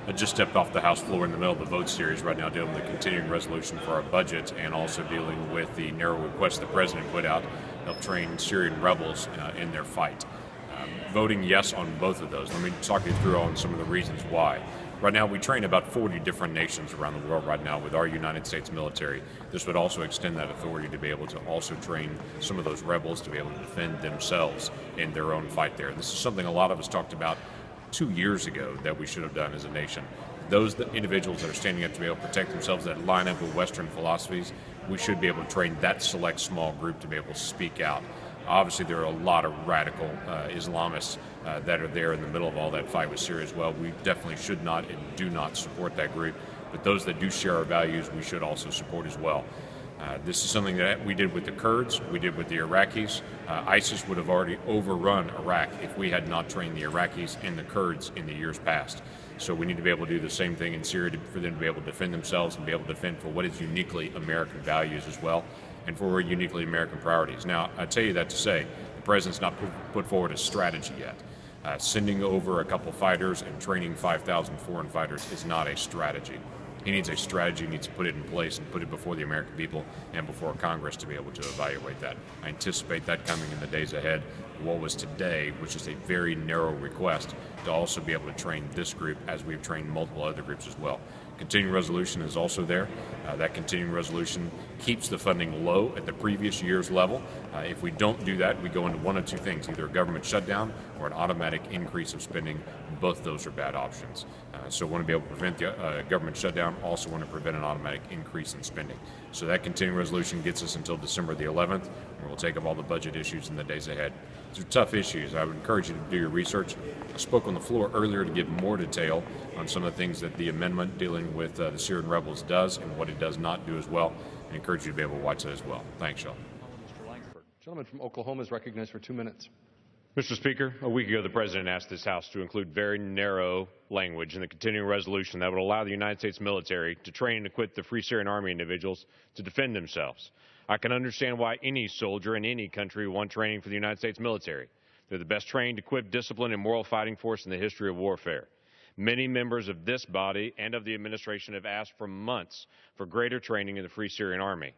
I just stepped off the House floor in the middle of the vote series right now, dealing with the continuing resolution for our budget and also dealing with the narrow request the president put out to help train Syrian rebels in their fight. Voting yes on both of those. Let me talk you through on some of the reasons why. Right now, we train about 40 different nations around the world right now with our United States military. This would also extend that authority to be able to also train some of those rebels to be able to defend themselves in their own fight there. This is something a lot of us talked about 2 years ago that we should have done as a nation. Those individuals that are standing up to be able to protect themselves, that line up with Western philosophies, we should be able to train that select small group to be able to speak out. Obviously, there are a lot of radical Islamists that are there in the middle of all that fight with Syria as well. We definitely should not and do not support that group. But those that do share our values, we should also support as well. This is something that we did with the Kurds, we did with the Iraqis. ISIS would have already overrun Iraq if we had not trained the Iraqis and the Kurds in the years past. So we need to be able to do the same thing in Syria for them to be able to defend themselves and be able to defend for what is uniquely American values as well, and for uniquely American priorities. Now, I tell you that to say, the president's not put forward a strategy yet. Sending over a couple fighters and training 5,000 foreign fighters is not a strategy. He needs a strategy, he needs to put it in place and put it before the American people and before Congress to be able to evaluate that. I anticipate that coming in the days ahead. What was today, which is a very narrow request, to also be able to train this group as we've trained multiple other groups as well. Continuing resolution is also there. That continuing resolution keeps the funding low at the previous year's level. If we don't do that, we go into one of two things, either a government shutdown or an automatic increase of spending. Both those are bad options. So want to be able to prevent the government shutdown, also want to prevent an automatic increase in spending. So that continuing resolution gets us until December the 11th, and we'll take up all the budget issues in the days ahead. These are tough issues. I would encourage you to do your research. I spoke on the floor earlier to give more detail on some of the things that the amendment dealing with the Syrian rebels does and what it does not do as well. I encourage you to be able to watch that as well. Thanks, Sean. Mr. Lankford. Gentleman from Oklahoma is recognized for 2 minutes. Mr. Speaker, a week ago the President asked this House to include very narrow language in the continuing resolution that would allow the United States military to train and equip the Free Syrian Army individuals to defend themselves. I can understand why any soldier in any country would want training for the United States military. They're the best trained, equipped, disciplined, and moral fighting force in the history of warfare. Many members of this body and of the administration have asked for months for greater training in the Free Syrian Army.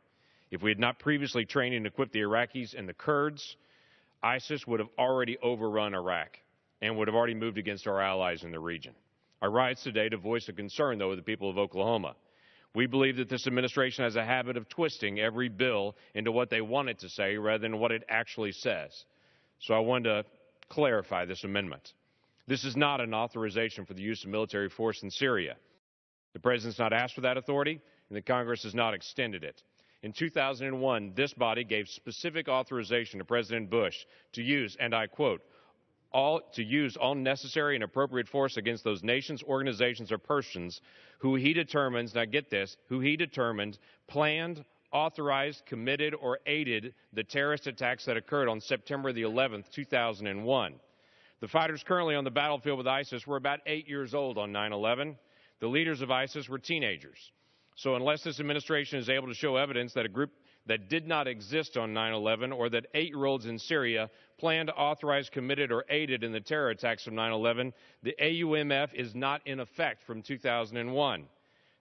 If we had not previously trained and equipped the Iraqis and the Kurds, ISIS would have already overrun Iraq and would have already moved against our allies in the region. I rise today to voice a concern, though, of the people of Oklahoma. We believe that this administration has a habit of twisting every bill into what they want it to say rather than what it actually says. So I wanted to clarify this amendment. This is not an authorization for the use of military force in Syria. The President's not asked for that authority, and the Congress has not extended it. In 2001, this body gave specific authorization to President Bush to use, and I quote, all necessary and appropriate force against those nations, organizations, or persons who he determines, now get this, who he determined planned, authorized, committed, or aided the terrorist attacks that occurred on September the 11th, 2001. The fighters currently on the battlefield with ISIS were about 8 years old on 9/11. The leaders of ISIS were teenagers. So unless this administration is able to show evidence that a group that did not exist on 9/11 or that 8-year-olds in Syria planned, authorized, committed, or aided in the terror attacks of 9/11, the AUMF is not in effect from 2001.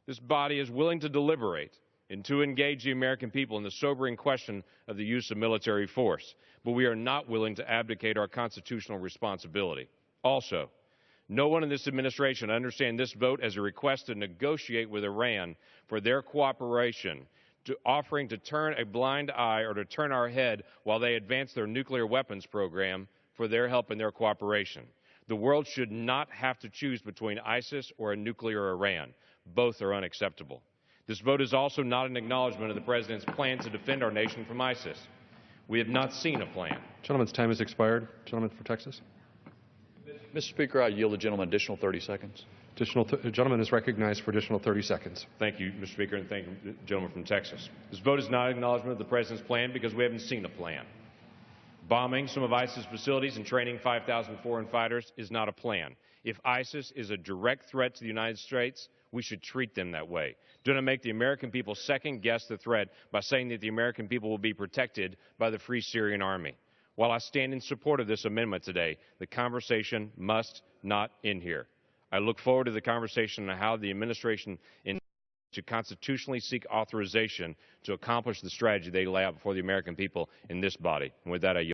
This body is willing to deliberate and to engage the American people in the sobering question of the use of military force, but we are not willing to abdicate our constitutional responsibility. Also, no one in this administration understands this vote as a request to negotiate with Iran for their cooperation, to offering to turn a blind eye or to turn our head while they advance their nuclear weapons program for their help and their cooperation. The world should not have to choose between ISIS or a nuclear Iran. Both are unacceptable. This vote is also not an acknowledgement of the President's plan to defend our nation from ISIS. We have not seen a plan. Gentleman's time has expired. Gentleman for Texas. Mr. Speaker, I yield the gentleman additional 30 seconds. Gentleman is recognized for additional 30 seconds. Thank you, Mr. Speaker, and thank you, the gentleman from Texas. This vote is not an acknowledgement of the President's plan because we haven't seen a plan. Bombing some of ISIS facilities and training 5,000 foreign fighters is not a plan. If ISIS is a direct threat to the United States, we should treat them that way. Do not make the American people second-guess the threat by saying that the American people will be protected by the Free Syrian Army. While I stand in support of this amendment today, the conversation must not end here. I look forward to the conversation on how the administration intends to constitutionally seek authorization to accomplish the strategy they lay out before the American people in this body. And with that, I yield.